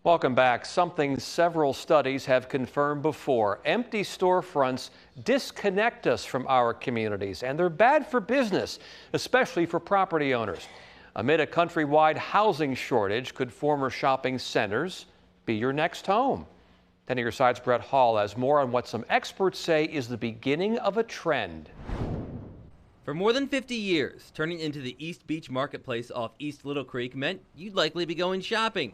Welcome back. Something several studies have confirmed before. Empty storefronts disconnect us from our communities, and they're bad for business, especially for property owners. Amid a countrywide housing shortage, could former shopping centers be your next home? 10 on your side's Brett Hall has more on what some experts say is the beginning of a trend. For more than 50 years, turning into the East Beach Marketplace off East Little Creek meant you'd likely be going shopping,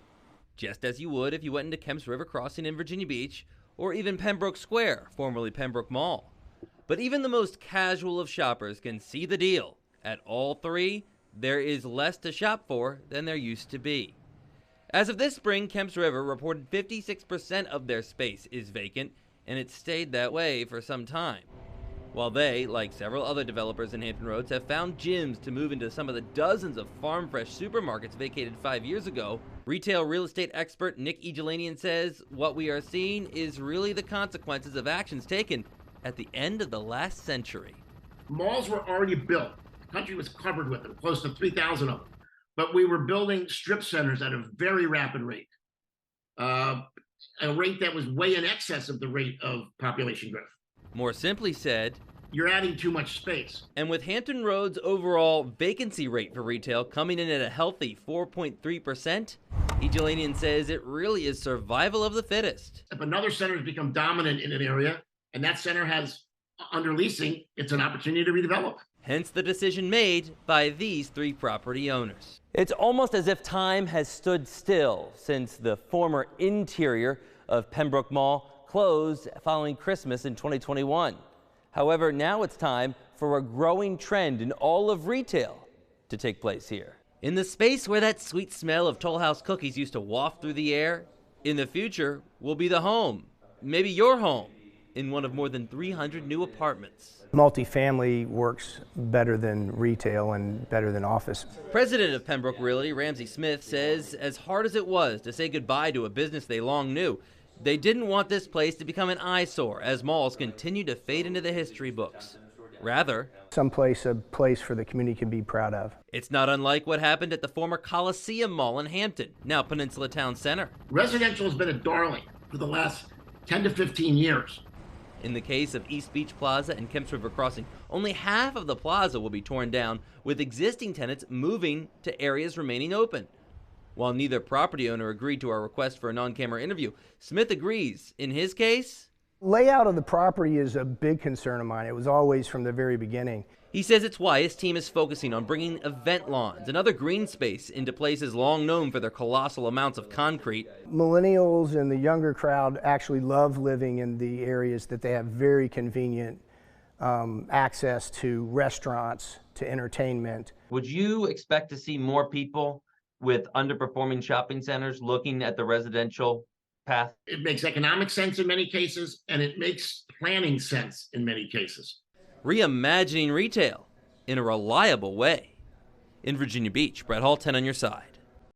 just as you would if you went into Kemps River Crossing in Virginia Beach, or even Pembroke Square, formerly Pembroke Mall. But even the most casual of shoppers can see the deal. At all three, there is less to shop for than there used to be. As of this spring, Kemps River reported 56% of their space is vacant, and it's stayed that way for some time. While they, like several other developers in Hampton Roads, have found gyms to move into some of the dozens of farm fresh supermarkets vacated 5 years ago, retail real estate expert Nick Egelanian says what we are seeing is really the consequences of actions taken at the end of the last century. Malls were already built. The country was covered with them, close to 3,000 of them. But we were building strip centers at a very rapid rate, a rate that was way in excess of the rate of population growth. More simply said, you're adding too much space. And with Hampton Roads' overall vacancy rate for retail coming in at a healthy 4.3%, Egelanian says it really is survival of the fittest. If another center has become dominant in an area and that center has under leasing, it's an opportunity to redevelop. Hence the decision made by these three property owners. It's almost as if time has stood still since the former interior of Pembroke Mall closed following Christmas in 2021. However, now it's time for a growing trend in all of retail to take place here. In the space where that sweet smell of Toll House cookies used to waft through the air, in the future will be the home, maybe your home, in one of more than 300 new apartments. Multifamily works better than retail and better than office. President of Pembroke Realty, Ramsey Smith, says as hard as it was to say goodbye to a business they long knew, they didn't want this place to become an eyesore as malls continue to fade into the history books. Rather, a place for the community can be proud of. It's not unlike what happened at the former Coliseum Mall in Hampton, now Peninsula Town Center. Residential has been a darling for the last 10 to 15 years. In the case of East Beach Plaza and Kemps River Crossing, only half of the plaza will be torn down, with existing tenants moving to areas remaining open. While neither property owner agreed to our request for a non-camera interview, Smith agrees. In his case, layout of the property is a big concern of mine. It was always from the very beginning. He says it's why his team is focusing on bringing event lawns and other green space into places long known for their colossal amounts of concrete. Millennials and the younger crowd actually love living in the areas that they have very convenient access to restaurants, to entertainment. Would you expect to see more people with underperforming shopping centers looking at the residential path? It makes economic sense in many cases, and it makes planning sense in many cases. Reimagining retail in a reliable way. In Virginia Beach, Brett Hall, 10 on your side.